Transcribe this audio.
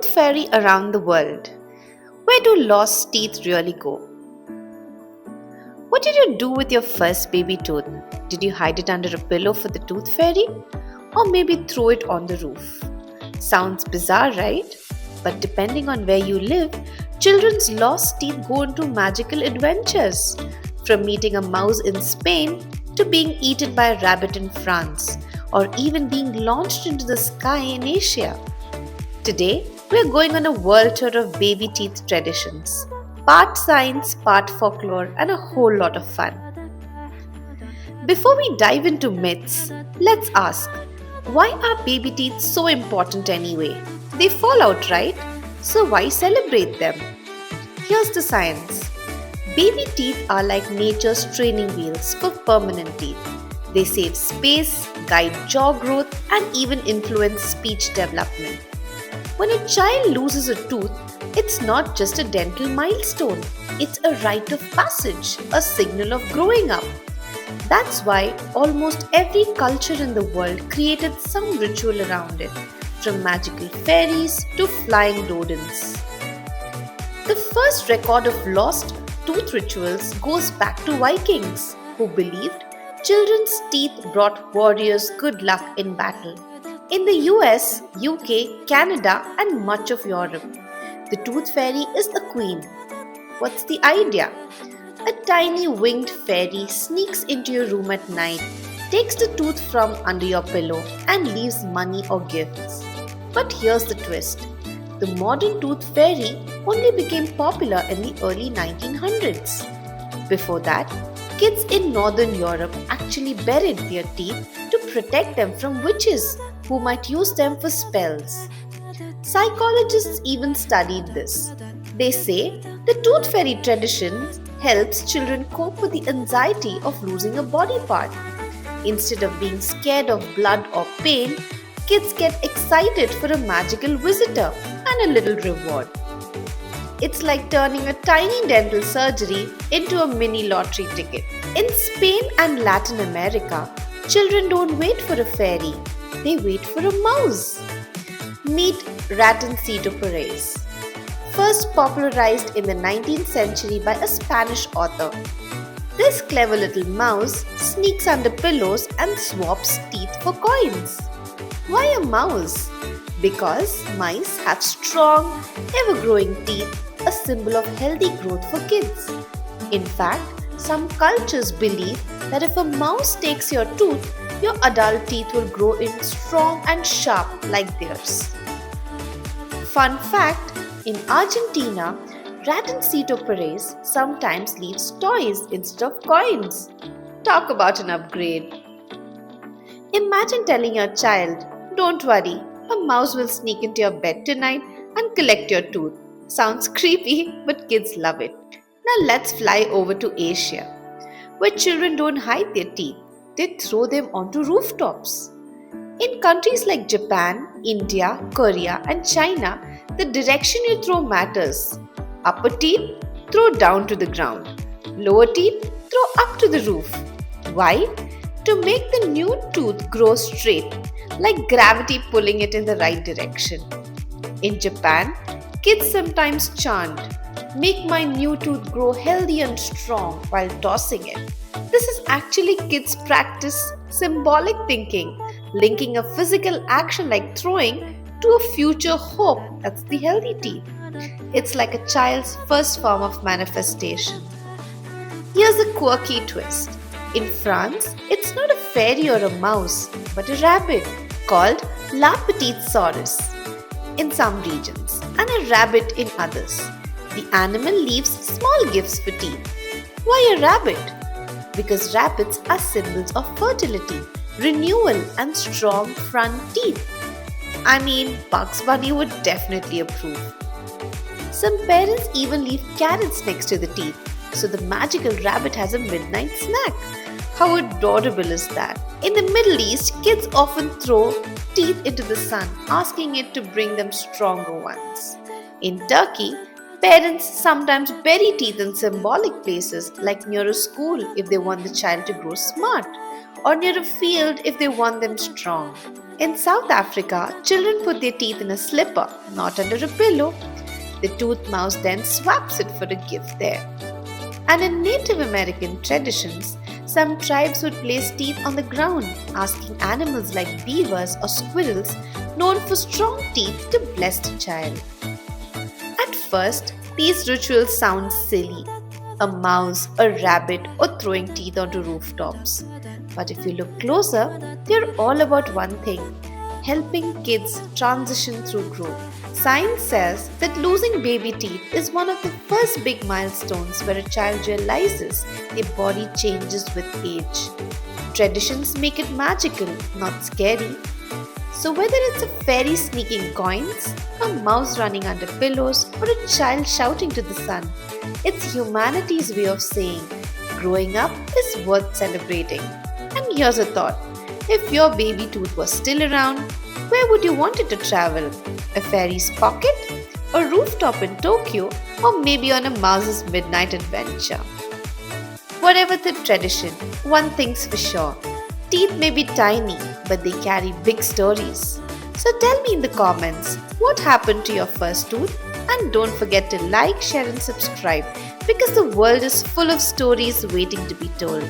tooth fairy around the world. Where do lost teeth really go? What did you do with your first baby tooth? Did you hide it under a pillow for the tooth fairy? Or maybe throw it on the roof? Sounds bizarre, right? But depending on where you live, children's lost teeth go into magical adventures. From meeting a mouse in Spain to being eaten by a rabbit in France, or even being launched into the sky in Asia. Today, we're going on a world tour of baby teeth traditions. Part science, part folklore, and a whole lot of fun. Before we dive into myths, let's ask, why are baby teeth so important anyway? They fall out, right? So why celebrate them? Here's the science. Baby teeth are like nature's training wheels for permanent teeth. They save space, guide jaw growth, and even influence speech development. When a child loses a tooth, it's not just a dental milestone, it's a rite of passage, a signal of growing up. That's why almost every culture in the world created some ritual around it, from magical fairies to flying rodents. The first record of lost tooth rituals goes back to Vikings, who believed children's teeth brought warriors good luck in battle. In the US, UK, Canada, and much of Europe, the tooth fairy is the queen. What's the idea? A tiny winged fairy sneaks into your room at night, takes the tooth from under your pillow, and leaves money or gifts. But here's the twist. The modern tooth fairy only became popular in the early 1900s. Before that, kids in Northern Europe actually buried their teeth to protect them from witches who might use them for spells. Psychologists even studied this. They say the tooth fairy tradition helps children cope with the anxiety of losing a body part. Instead of being scared of blood or pain, kids get excited for a magical visitor and a little reward. It's like turning a tiny dental surgery into a mini lottery ticket. In Spain and Latin America, children don't wait for a fairy, they wait for a mouse. Meet Ratoncito Pérez. First popularized in the 19th century by a Spanish author. This clever little mouse sneaks under pillows and swaps teeth for coins. Why a mouse? Because mice have strong, ever-growing teeth, a symbol of healthy growth for kids. In fact, some cultures believe that if a mouse takes your tooth, your adult teeth will grow in strong and sharp like theirs. Fun fact, in Argentina, Ratoncito Pérez sometimes leaves toys instead of coins. Talk about an upgrade. Imagine telling your child, don't worry, a mouse will sneak into your bed tonight and collect your tooth. Sounds creepy, but kids love it. Now let's fly over to Asia, where children don't hide their teeth, they throw them onto rooftops. In countries like Japan, India, Korea, and China, the direction you throw matters. Upper teeth, throw down to the ground. Lower teeth, throw up to the roof. Why? To make the new tooth grow straight, like gravity pulling it in the right direction. In Japan, kids sometimes chant, "Make my new tooth grow healthy and strong," while tossing it. This is actually kids' practice symbolic thinking, linking a physical action like throwing to a future hope that's the healthy teeth. It's like a child's first form of manifestation. Here's a quirky twist. In France, it's not a fairy or a mouse, but a rabbit called La Petite Saurus in some regions and a rabbit in others. The animal leaves small gifts for teeth. Why a rabbit? Because rabbits are symbols of fertility, renewal, and strong front teeth. I mean, Bugs Bunny would definitely approve. Some parents even leave carrots next to the teeth, so the magical rabbit has a midnight snack. How adorable is that? In the Middle East, kids often throw teeth into the sun, asking it to bring them stronger ones. In Turkey, parents sometimes bury teeth in symbolic places like near a school if they want the child to grow smart, or near a field if they want them strong. In South Africa, children put their teeth in a slipper, not under a pillow. The tooth mouse then swaps it for a gift there. And in Native American traditions, some tribes would place teeth on the ground, asking animals like beavers or squirrels, known for strong teeth, to bless the child. At first, these rituals sound silly, a mouse, a rabbit, or throwing teeth onto rooftops. But if you look closer, they're all about one thing: helping kids transition through growth. Science says that losing baby teeth is one of the first big milestones where a child realizes their body changes with age. Traditions make it magical, not scary. So, whether it's a fairy sneaking coins, a mouse running under pillows, or a child shouting to the sun, it's humanity's way of saying growing up is worth celebrating. And here's a thought: if your baby tooth was still around, where would you want it to travel? A fairy's pocket? A rooftop in Tokyo? Or maybe on a mouse's midnight adventure? Whatever the tradition, one thing's for sure: teeth may be tiny, but they carry big stories. So tell me in the comments, what happened to your first tooth? And don't forget to like, share, and subscribe, because the world is full of stories waiting to be told.